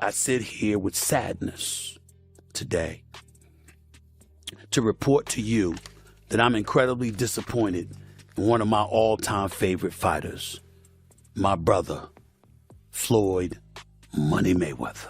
I sit here with sadness today to report to you that I'm incredibly disappointed in one of my all-time favorite fighters, my brother, Floyd Money Mayweather.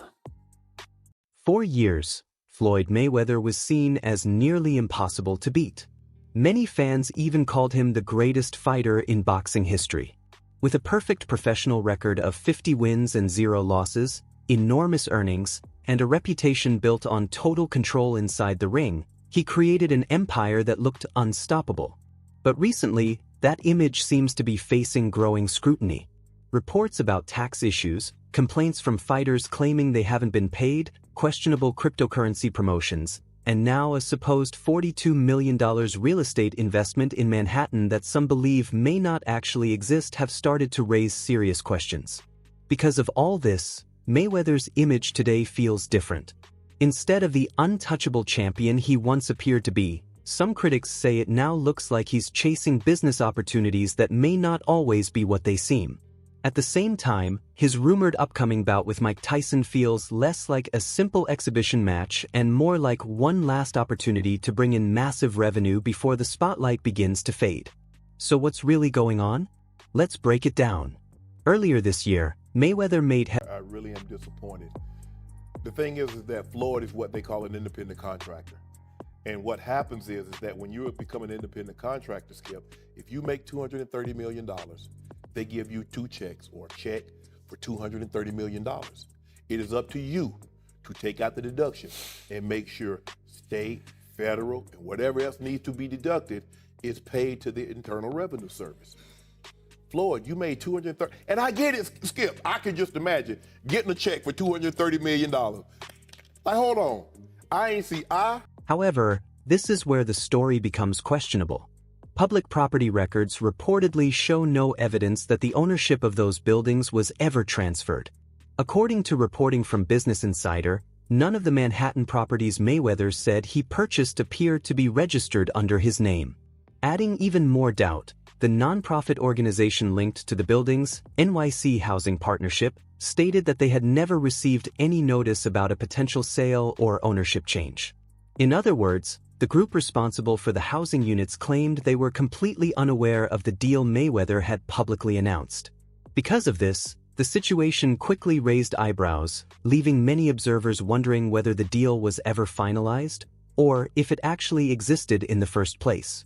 For years, Floyd Mayweather was seen as nearly impossible to beat. Many fans even called him the greatest fighter in boxing history. With a perfect professional record of 50 wins and 0 losses, enormous earnings, and a reputation built on total control inside the ring, he created an empire that looked unstoppable. But recently, that image seems to be facing growing scrutiny. Reports about tax issues, complaints from fighters claiming they haven't been paid, questionable cryptocurrency promotions, and now a supposed $42 million real estate investment in Manhattan that some believe may not actually exist have started to raise serious questions. Because of all this, Mayweather's image today feels different. Instead of the untouchable champion he once appeared to be, some critics say it now looks like he's chasing business opportunities that may not always be what they seem. At the same time, his rumored upcoming bout with Mike Tyson feels less like a simple exhibition match and more like one last opportunity to bring in massive revenue before the spotlight begins to fade. So what's really going on? Let's break it down. Earlier this year, Mayweather made I really am disappointed. The thing is that Floyd is what they call an independent contractor. And what happens is that when you become an independent contractor, Skip, if you make $230 million, they give you 2 checks or a check for $230 million. It is up to you to take out the deduction and make sure state, federal, and whatever else needs to be deducted is paid to the Internal Revenue Service. Floyd, you made $230, and I get it, Skip. I can just imagine getting a check for $230 million. Like, hold on, I ain't see However, this is where the story becomes questionable. Public property records reportedly show no evidence that the ownership of those buildings was ever transferred. According to reporting from Business Insider, none of the Manhattan properties Mayweather said he purchased appear to be registered under his name. Adding even more doubt, the nonprofit organization linked to the buildings, NYC Housing Partnership, stated that they had never received any notice about a potential sale or ownership change. In other words, the group responsible for the housing units claimed they were completely unaware of the deal Mayweather had publicly announced. Because of this, the situation quickly raised eyebrows, leaving many observers wondering whether the deal was ever finalized, or if it actually existed in the first place.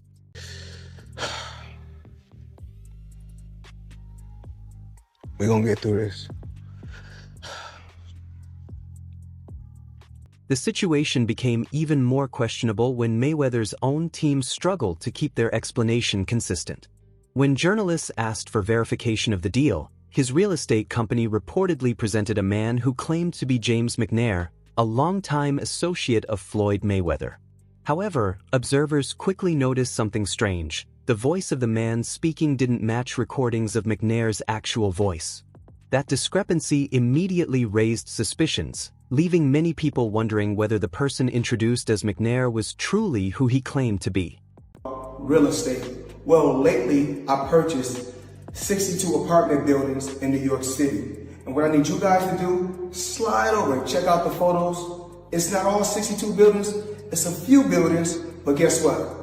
We're gonna get through this. The situation became even more questionable when Mayweather's own team struggled to keep their explanation consistent. When journalists asked for verification of the deal, his real estate company reportedly presented a man who claimed to be James McNair, a longtime associate of Floyd Mayweather. However, observers quickly noticed something strange. The voice of the man speaking didn't match recordings of McNair's actual voice. That discrepancy immediately raised suspicions, leaving many people wondering whether the person introduced as McNair was truly who he claimed to be. Real estate. Well, lately I purchased 62 apartment buildings in New York City. And what I need you guys to do, slide over and check out the photos. It's not all 62 buildings, it's a few buildings, but guess what?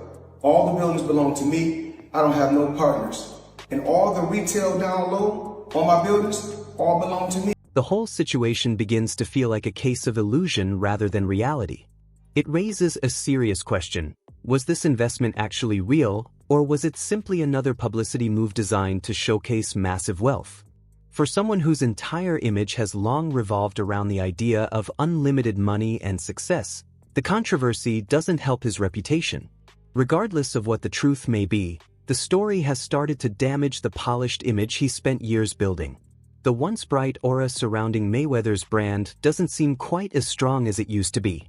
All the buildings belong to me. I don't have no partners. And all the retail down low on my buildings all belong to me. The whole situation begins to feel like a case of illusion rather than reality. It raises a serious question. Was this investment actually real, or was it simply another publicity move designed to showcase massive wealth? For someone whose entire image has long revolved around the idea of unlimited money and success, the controversy doesn't help his reputation. Regardless of what the truth may be, the story has started to damage the polished image he spent years building. The once bright aura surrounding Mayweather's brand doesn't seem quite as strong as it used to be.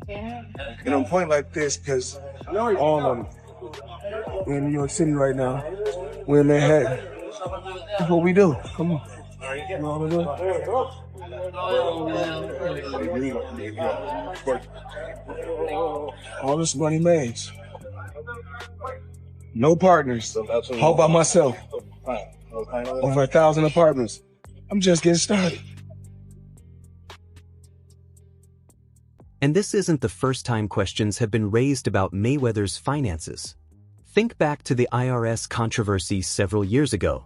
And I'm pointing like this because all of them, we're in New York City right now. We're in Manhattan. That's what we do. Come on. You know what I'm doing? All this money made. No partners. All by myself. Over 1,000 apartments. I'm just getting started. And this isn't the first time questions have been raised about Mayweather's finances. Think back to the IRS controversy several years ago.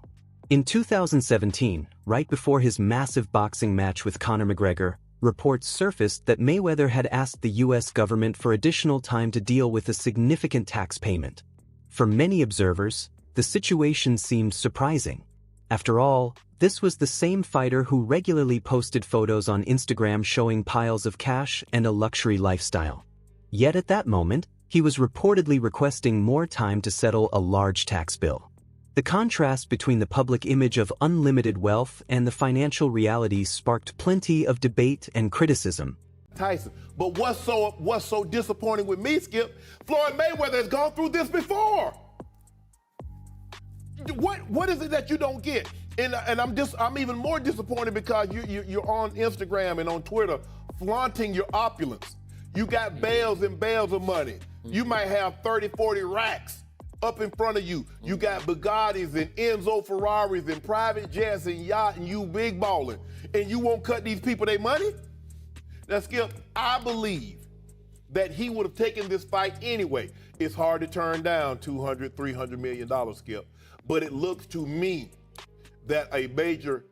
In 2017, right before his massive boxing match with Conor McGregor, reports surfaced that Mayweather had asked the U.S. government for additional time to deal with a significant tax payment. For many observers, the situation seemed surprising. After all, this was the same fighter who regularly posted photos on Instagram showing piles of cash and a luxury lifestyle. Yet at that moment, he was reportedly requesting more time to settle a large tax bill. The contrast between the public image of unlimited wealth and the financial reality sparked plenty of debate and criticism. Tyson. But what's so disappointing with me, Skip? Floyd Mayweather has gone through this before. What is it that you don't get? And I'm even more disappointed because you're on Instagram and on Twitter flaunting your opulence. You got bales and bales of money. You might have 30, 40 racks up in front of you. You got Bugattis and Enzo Ferraris and private jets and yacht and you big balling. And you won't cut these people their money? Now, Skip, I believe that he would have taken this fight anyway. It's hard to turn down $200, $300 million, Skip. But it looks to me that a major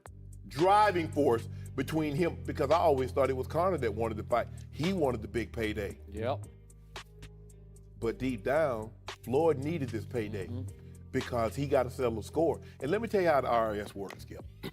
driving force between him, because I always thought it was Conor that wanted to fight. He wanted the big payday. Yep. But deep down, Floyd needed this payday because he got to settle the score. And let me tell you how the IRS works, Skip. Do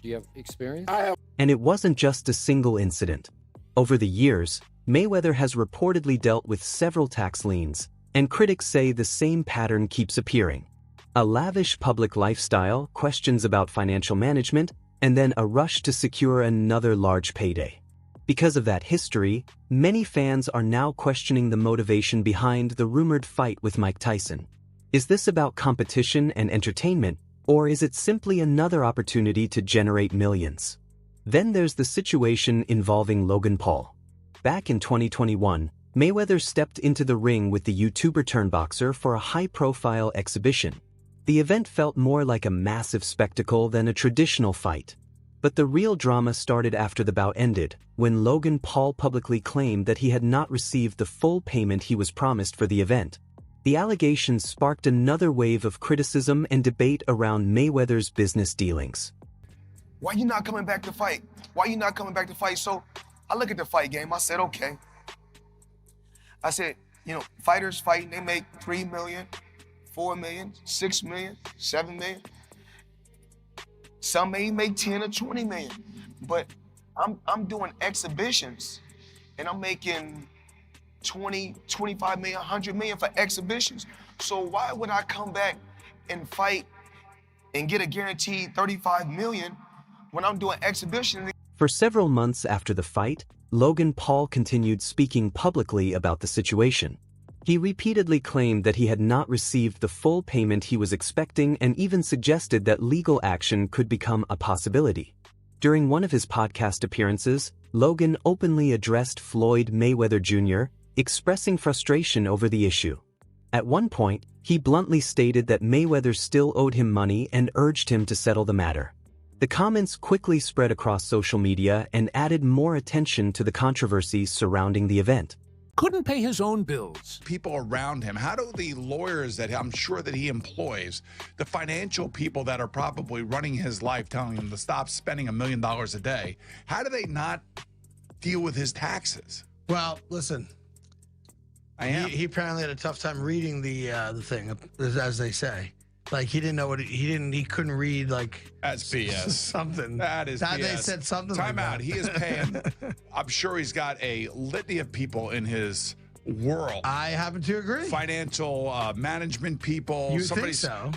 you have experience? I have. And it wasn't just a single incident. Over the years, Mayweather has reportedly dealt with several tax liens, and critics say the same pattern keeps appearing. A lavish public lifestyle, questions about financial management, and then a rush to secure another large payday. Because of that history, many fans are now questioning the motivation behind the rumored fight with Mike Tyson. Is this about competition and entertainment, or is it simply another opportunity to generate millions? Then there's the situation involving Logan Paul. Back in 2021, Mayweather stepped into the ring with the YouTuber-turned-boxer for a high-profile exhibition. The event felt more like a massive spectacle than a traditional fight. But the real drama started after the bout ended, when Logan Paul publicly claimed that he had not received the full payment he was promised for the event. The allegations sparked another wave of criticism and debate around Mayweather's business dealings. Why you not coming back to fight? Why you not coming back to fight? So I look at the fight game, I said, okay. I said, fighters fighting, they make $3 million, $4 million, $6 million, $7 million. Some may make 10 or 20 million, but I'm doing exhibitions and I'm making 20, 25 million, 100 million for exhibitions. So why would I come back and fight and get a guaranteed 35 million when I'm doing exhibitions? For several months after the fight, Logan Paul continued speaking publicly about the situation. He repeatedly claimed that he had not received the full payment he was expecting and even suggested that legal action could become a possibility. During one of his podcast appearances, Logan openly addressed Floyd Mayweather Jr., expressing frustration over the issue. At one point, he bluntly stated that Mayweather still owed him money and urged him to settle the matter. The comments quickly spread across social media and added more attention to the controversies surrounding the event. Couldn't pay his own bills. People around him, how do the lawyers that I'm sure that he employs, the financial people that are probably running his life, telling him to stop spending $1 million a day, how do they not deal with his taxes? Well, listen, he apparently had a tough time reading the thing, as they say. Like he didn't know what he couldn't read like that's BS. Something. That is BS. They said something. Time like out. That. He is paying. I'm sure he's got a litany of people in his world. I happen to agree. Financial management people. You think so?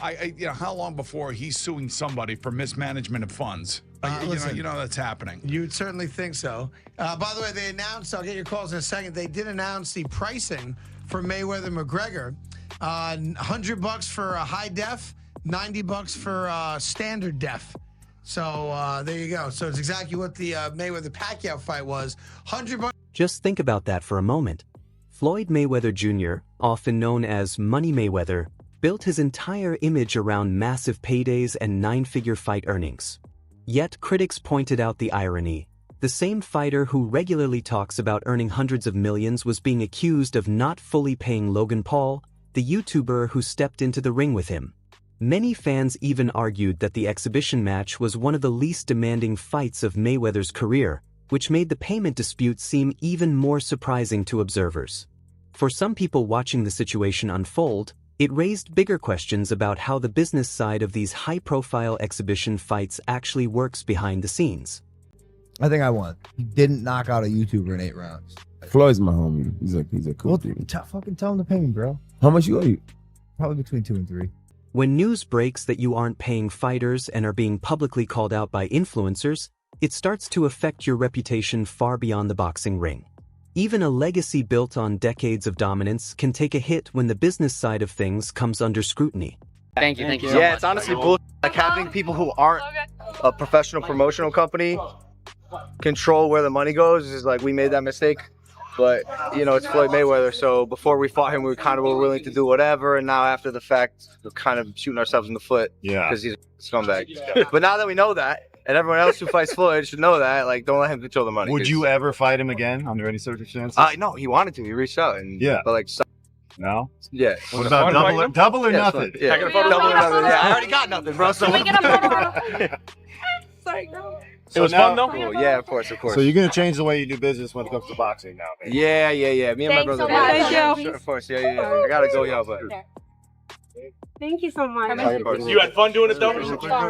How long before he's suing somebody for mismanagement of funds? Listen, you know that's happening. You'd certainly think so. By the way, they announced. I'll get your calls in a second. They did announce the pricing for Mayweather McGregor. $100 for a high def, $90 for standard def. So there you go. So it's exactly what the Mayweather-Pacquiao fight was. $100. Just think about that for a moment. Floyd Mayweather Jr., often known as Money Mayweather, built his entire image around massive paydays and nine-figure fight earnings. Yet critics pointed out the irony. The same fighter who regularly talks about earning hundreds of millions was being accused of not fully paying Logan Paul, the YouTuber who stepped into the ring with him. Many fans even argued that the exhibition match was one of the least demanding fights of Mayweather's career, which made the payment dispute seem even more surprising to observers. For some people watching the situation unfold, it raised bigger questions about how the business side of these high-profile exhibition fights actually works behind the scenes. I think I won. He didn't knock out a YouTuber in 8 rounds. Floyd's my homie. He's a cool Well, dude. fucking tell him to pay me, bro. How much you owe you? Probably between 2 and 3. When news breaks that you aren't paying fighters and are being publicly called out by influencers, it starts to affect your reputation far beyond the boxing ring. Even a legacy built on decades of dominance can take a hit when the business side of things comes under scrutiny. Thank you so much. It's honestly bullshit. Like having people who aren't a professional promotional company control where the money goes is like, we made that mistake. But, you know, it's Floyd Mayweather, so before we fought him, we kind of were willing to do whatever, and now after the fact, we're kind of shooting ourselves in the foot because he's a scumbag. But now that we know that, and everyone else who fights Floyd should know that, like, don't let him control the money. Would you ever fight him again under any circumstances? No, he wanted to. He reached out, and but like, no? Yeah. What about double or nothing? Yeah, double or nothing. Yeah, I already got nothing, bro. So Can we get a photo? Sorry, girl. It was fun though? Cool. Yeah, of course. So you're going to change the way you do business when it comes to boxing now, man? Yeah. Me and my brother. Thank you. Sure, of course. Yeah. I gotta go, y'all, but. Thank you so much. You had fun doing it though?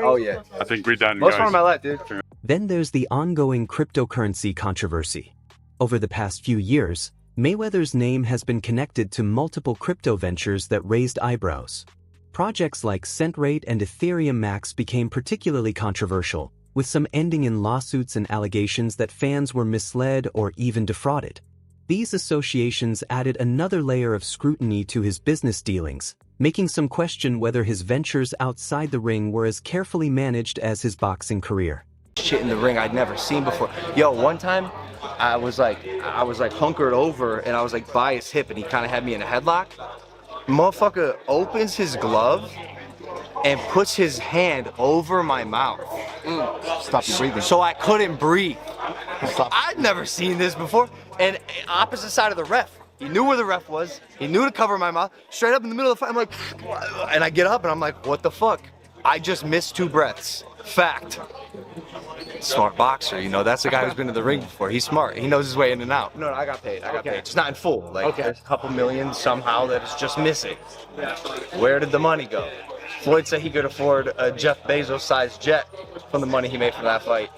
Oh yeah. I think we're done, Most fun of my life, dude. Then there's the ongoing cryptocurrency controversy. Over the past few years, Mayweather's name has been connected to multiple crypto ventures that raised eyebrows. Projects like Centrate and Ethereum Max became particularly controversial, with some ending in lawsuits and allegations that fans were misled or even defrauded. These associations added another layer of scrutiny to his business dealings, making some question whether his ventures outside the ring were as carefully managed as his boxing career. Shit in the ring I'd never seen before. Yo, one time I was like hunkered over and I was like by his hip and he kind of had me in a headlock. Motherfucker opens his glove and puts his hand over my mouth. Stop your breathing. So I couldn't breathe. I'd never seen this before. And opposite side of the ref. He knew where the ref was. He knew to cover my mouth. Straight up in the middle of the fight, I'm like, and I get up and I'm like, what the fuck? I just missed 2 breaths. Fact. Smart boxer, you know, that's the guy who's been to the ring before. He's smart. He knows his way in and out. No, I got paid. I got paid. Just not in full. Like, there's a couple million somehow that is just missing. Where did the money go? Floyd said he could afford a Jeff Bezos-sized jet from the money he made from that fight.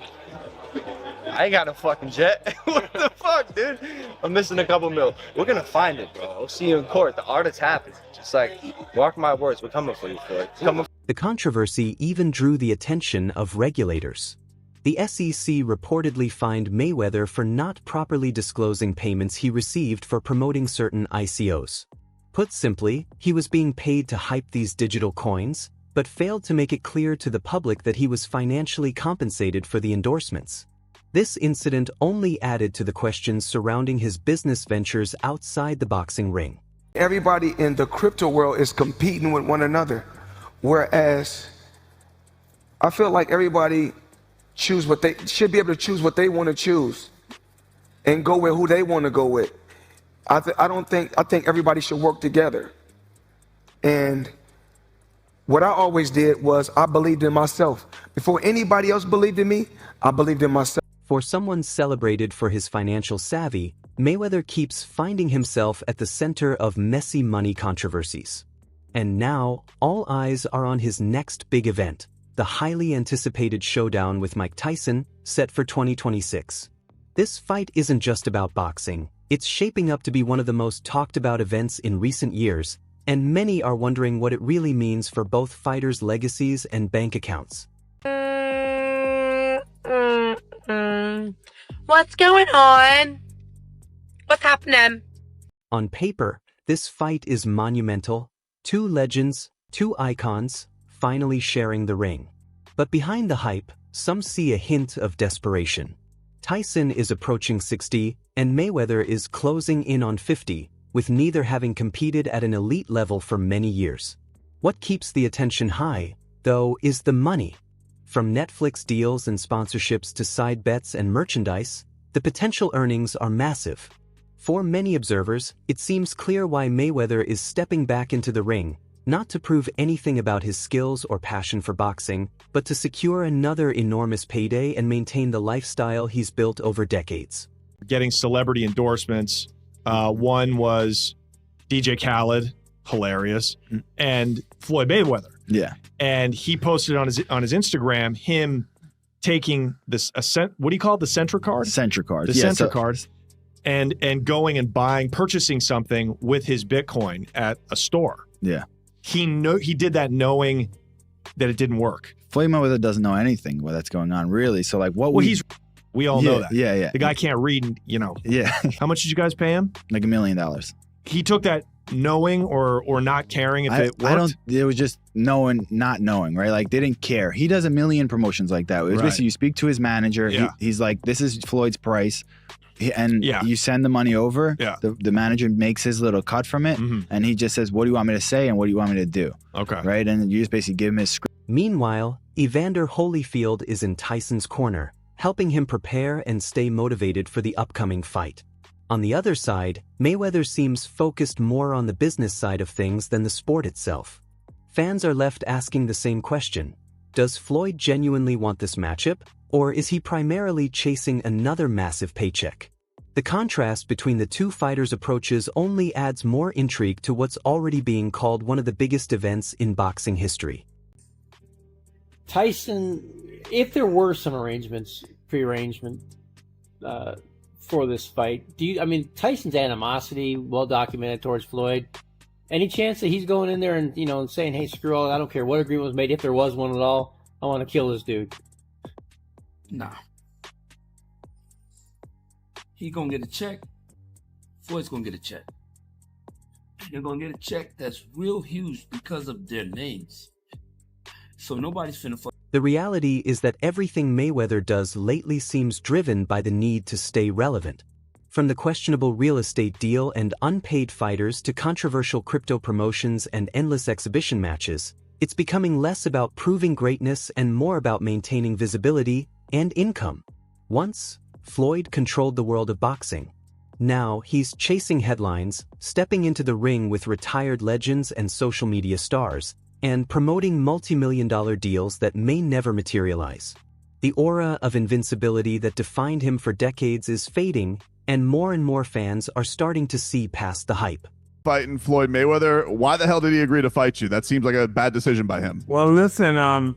I ain't got no fucking jet. What the fuck, dude? I'm missing a couple mil. We're gonna find it, bro. We'll see you in court. The artist happens. Just like, mark my words, we're coming for you, Floyd. The controversy even drew the attention of regulators. The SEC reportedly fined Mayweather for not properly disclosing payments he received for promoting certain ICOs. Put simply, he was being paid to hype these digital coins, but failed to make it clear to the public that he was financially compensated for the endorsements. This incident only added to the questions surrounding his business ventures outside the boxing ring. Everybody in the crypto world is competing with one another, whereas I feel like everybody should be able to choose what they want to choose and go with who they want to go with. I think everybody should work together. And what I always did was I believed in myself. Before anybody else believed in me, I believed in myself. For someone celebrated for his financial savvy, Mayweather keeps finding himself at the center of messy money controversies. And now, all eyes are on his next big event, the highly anticipated showdown with Mike Tyson, set for 2026. This fight isn't just about boxing, it's shaping up to be one of the most talked about events in recent years, and many are wondering what it really means for both fighters' legacies and bank accounts. What's going on? What's happening? On paper, this fight is monumental. 2 legends, 2 icons, finally sharing the ring. But behind the hype, some see a hint of desperation. Tyson is approaching 60, and Mayweather is closing in on 50, with neither having competed at an elite level for many years. What keeps the attention high, though, is the money. From Netflix deals and sponsorships to side bets and merchandise, the potential earnings are massive. For many observers, it seems clear why Mayweather is stepping back into the ring, not to prove anything about his skills or passion for boxing, but to secure another enormous payday and maintain the lifestyle he's built over decades. Getting celebrity endorsements. One was DJ Khaled, hilarious, and Floyd Mayweather. Yeah. And he posted on his Instagram him taking this what do you call it? The Centra card? Centra card. The Centra cards. And going and purchasing something with his Bitcoin at a store. Yeah. He did that knowing that it didn't work. Floyd Mayweather doesn't know anything what that's going on, really. So like what we all know that. Yeah. The guy can't read, Yeah. How much did you guys pay him? Like $1 million. He took that knowing or not caring if it worked? It was just knowing, not knowing, right? Like they didn't care. He does a million promotions like that. It was basically you speak to his manager. Yeah. He's like, this is Floyd's price. You send the money over. Yeah. The manager makes his little cut from it. And he just says, what do you want me to say? And what do you want me to do? Okay. Right. And you just basically give him his script. Meanwhile, Evander Holyfield is in Tyson's corner, helping him prepare and stay motivated for the upcoming fight. On the other side, Mayweather seems focused more on the business side of things than the sport itself. Fans are left asking the same question. Does Floyd genuinely want this matchup, or is he primarily chasing another massive paycheck? The contrast between the two fighters' approaches only adds more intrigue to what's already being called one of the biggest events in boxing history. Tyson, if there were some prearrangement for this fight, Tyson's animosity, well documented towards Floyd. Any chance that he's going in there and saying, hey, screw all, I don't care what agreement was made, if there was one at all, I want to kill this dude? Nah. He gonna get a check. Floyd's gonna get a check. They're gonna get a check that's real huge because of their names. So nobody's finna fuck. The reality is that everything Mayweather does lately seems driven by the need to stay relevant. From the questionable real estate deal and unpaid fighters to controversial crypto promotions and endless exhibition matches, it's becoming less about proving greatness and more about maintaining visibility and income. Once, Floyd controlled the world of boxing. Now, he's chasing headlines, stepping into the ring with retired legends and social media stars, and promoting multi-million-dollar deals that may never materialize. The aura of invincibility that defined him for decades is fading, and more fans are starting to see past the hype. Fighting Floyd Mayweather, why the hell did he agree to fight you? That seems like a bad decision by him. Well, listen, I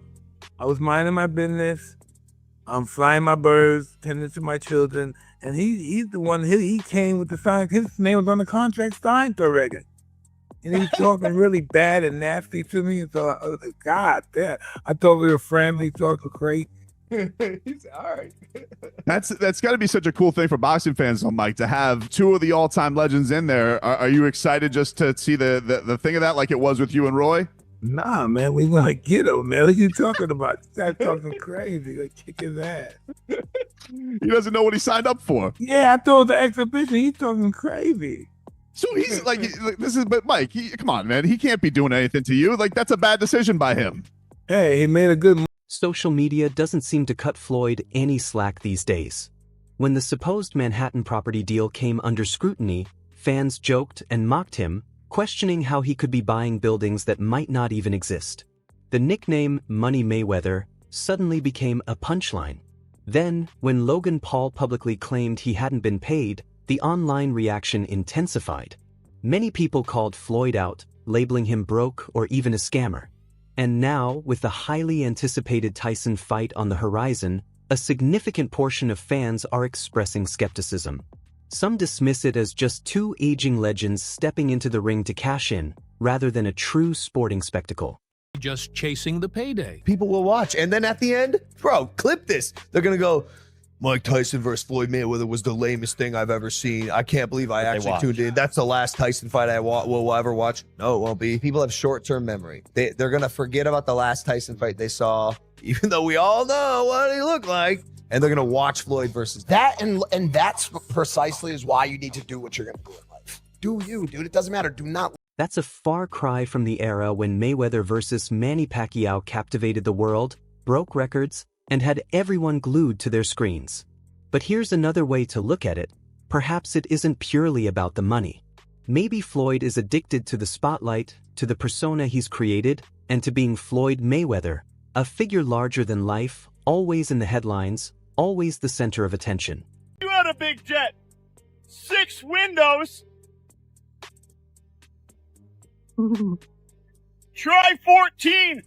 was minding my business. I'm flying my birds, tending to my children, and he's the one, he came with the sign. His name was on the contract signed already. And he was talking really bad and nasty to me. So I was like, God damn. I thought we were friendly, he talking great. He's all right. That's got to be such a cool thing for boxing fans, though, Mike, to have two of the all-time legends in there. Are you excited just to see the thing of that like it was with you and Roy? Nah, man, we gonna get him, man. What you talking about? Start talking crazy. Gonna kick his ass. He doesn't know what he signed up for. Yeah, I thought the exhibition. He's talking crazy. So he's like but Mike, come on, man. He can't be doing anything to you. Like, that's a bad decision by him. Hey, he made a good move. Social media doesn't seem to cut Floyd any slack these days. When the supposed Manhattan property deal came under scrutiny, fans joked and mocked him, questioning how he could be buying buildings that might not even exist. The nickname Money Mayweather suddenly became a punchline. Then, when Logan Paul publicly claimed he hadn't been paid, the online reaction intensified. Many people called Floyd out, labeling him broke or even a scammer. And now, with the highly anticipated Tyson fight on the horizon, a significant portion of fans are expressing skepticism. Some dismiss it as just two aging legends stepping into the ring to cash in, rather than a true sporting spectacle. Just chasing the payday. People will watch. And then at the end, bro, clip this. They're going to go, Mike Tyson versus Floyd Mayweather was the lamest thing I've ever seen. I can't believe I actually tuned in. That's the last Tyson fight I will ever watch. No, it won't be. People have short-term memory. They're going to forget about the last Tyson fight they saw, even though we all know what he looked like. And they're going to watch Floyd versus that. And that's precisely is why you need to do what you're going to do in life. Do you, dude. It doesn't matter. Do not. That's a far cry from the era when Mayweather versus Manny Pacquiao captivated the world, broke records, and had everyone glued to their screens. But here's another way to look at it. Perhaps it isn't purely about the money. Maybe Floyd is addicted to the spotlight, to the persona he's created, and to being Floyd Mayweather, a figure larger than life, always in the headlines, always the center of attention. You had a big jet. 6 windows. Try 14.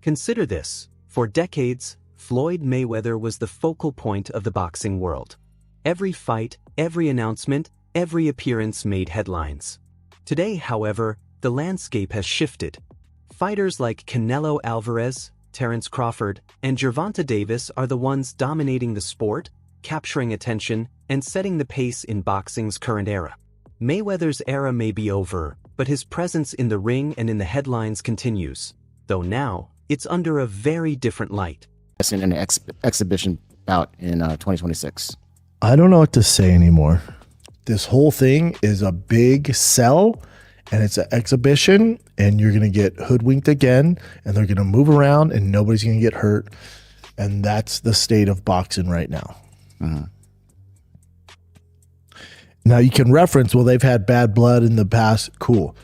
Consider this. For decades, Floyd Mayweather was the focal point of the boxing world. Every fight, every announcement, every appearance made headlines. Today, however, the landscape has shifted. Fighters like Canelo Alvarez, Terence Crawford, and Gervonta Davis are the ones dominating the sport, capturing attention, and setting the pace in boxing's current era. Mayweather's era may be over, but his presence in the ring and in the headlines continues, though now, it's under a very different light. In an exhibition bout in 2026. I don't know what to say anymore. This whole thing is a big sell, and it's an exhibition, and you're going to get hoodwinked again, and they're going to move around, and nobody's going to get hurt. And that's the state of boxing right now. Mm-hmm. Now, you can reference, well, they've had bad blood in the past. Cool.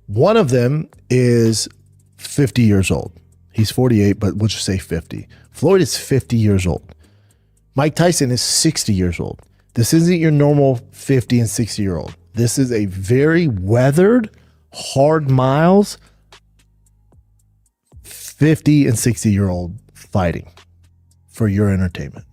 One of them is 50 years old. He's 48, but we'll just say 50. Floyd is 50 years old. Mike Tyson is 60 years old. This isn't your normal 50 and 60-year-old. This is a very weathered, hard miles, 50 and 60-year-old fighting for your entertainment.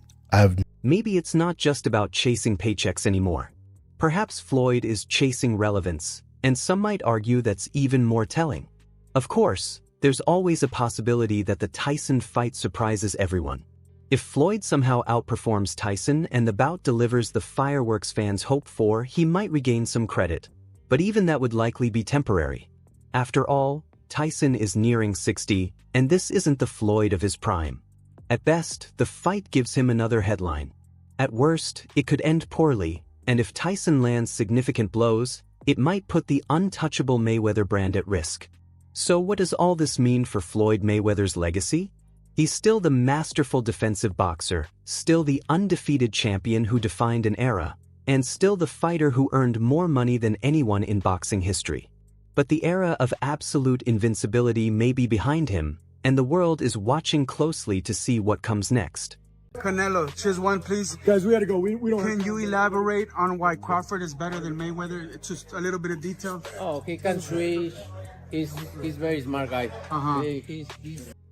Maybe it's not just about chasing paychecks anymore. Perhaps Floyd is chasing relevance, and some might argue that's even more telling. Of course, there's always a possibility that the Tyson fight surprises everyone. If Floyd somehow outperforms Tyson and the bout delivers the fireworks fans hope for, he might regain some credit. But even that would likely be temporary. After all, Tyson is nearing 60, and this isn't the Floyd of his prime. At best, the fight gives him another headline. At worst, it could end poorly, and if Tyson lands significant blows, it might put the untouchable Mayweather brand at risk. So what does all this mean for Floyd Mayweather's legacy? He's still the masterful defensive boxer, still the undefeated champion who defined an era, and still the fighter who earned more money than anyone in boxing history. But the era of absolute invincibility may be behind him, and the world is watching closely to see what comes next. Canelo, choose one, please. Guys, we got to go. We don't. Can you elaborate on why Crawford is better than Mayweather? Just a little bit of detail. Oh, he can switch. He's very smart guy. He's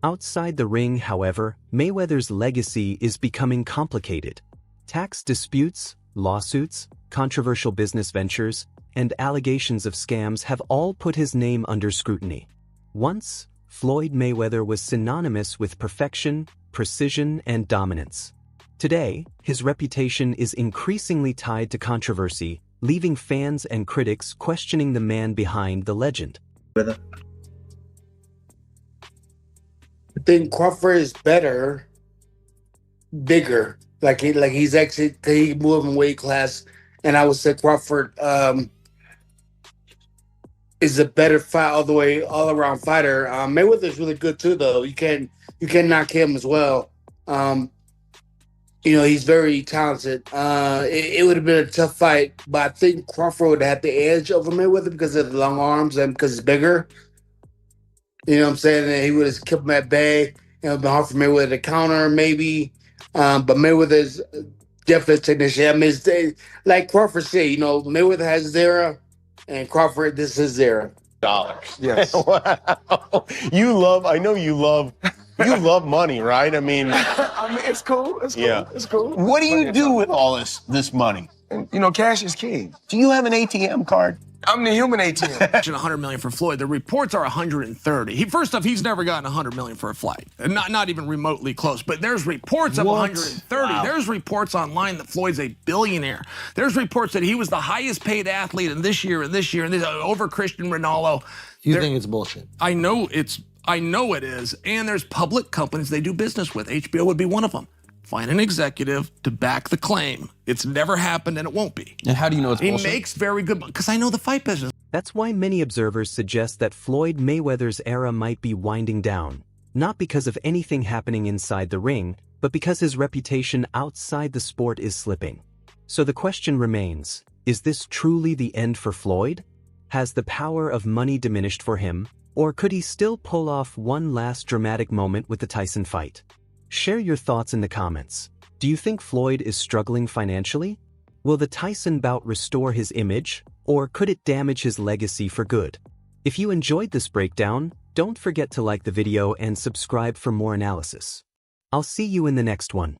Outside the ring, however, Mayweather's legacy is becoming complicated. Tax disputes, lawsuits, controversial business ventures, and allegations of scams have all put his name under scrutiny. Once, Floyd Mayweather was synonymous with perfection, precision, and dominance. Today, his reputation is increasingly tied to controversy, leaving fans and critics questioning the man behind the legend. I think Crawford is better, bigger. He's actually he moved in weight class, and I would say Crawford is a better fight all around fighter. Mayweather's really good too, though. You can knock him as well. He's very talented. It would have been a tough fight, but I think Crawford would have the edge over Mayweather because of the long arms and because he's bigger. You know what I'm saying? And he would have kept him at bay. It would have been hard for Mayweather to counter, maybe. But Mayweather's definitely a technician. I mean, like Crawford said, Mayweather has his era, and Crawford, this is his era. Yes. Wow. I know you love money, right? I mean, it's cool. It's cool. Yeah. It's cool. What do you do with all this money? Cash is king. Do you have an ATM card? I'm the human ATM. $100 million for Floyd. The reports are 130. First off, he's never gotten $100 million for a flight, not even remotely close. But there's reports of 130. Wow. There's reports online that Floyd's a billionaire. There's reports that he was the highest paid athlete in this year over Cristiano Ronaldo. You think it's bullshit? I know it is. And there's public companies they do business with. HBO would be one of them. Find an executive to back the claim. It's never happened and it won't be. And how do you know it's bullshit? He makes very good money because I know the fight business. That's why many observers suggest that Floyd Mayweather's era might be winding down. not because of anything happening inside the ring, but because his reputation outside the sport is slipping. So the question remains, is this truly the end for Floyd? Has the power of money diminished for him, or could he still pull off one last dramatic moment with the Tyson fight? Share your thoughts in the comments. Do you think Floyd is struggling financially? Will the Tyson bout restore his image, or could it damage his legacy for good? If you enjoyed this breakdown, don't forget to like the video and subscribe for more analysis. I'll see you in the next one.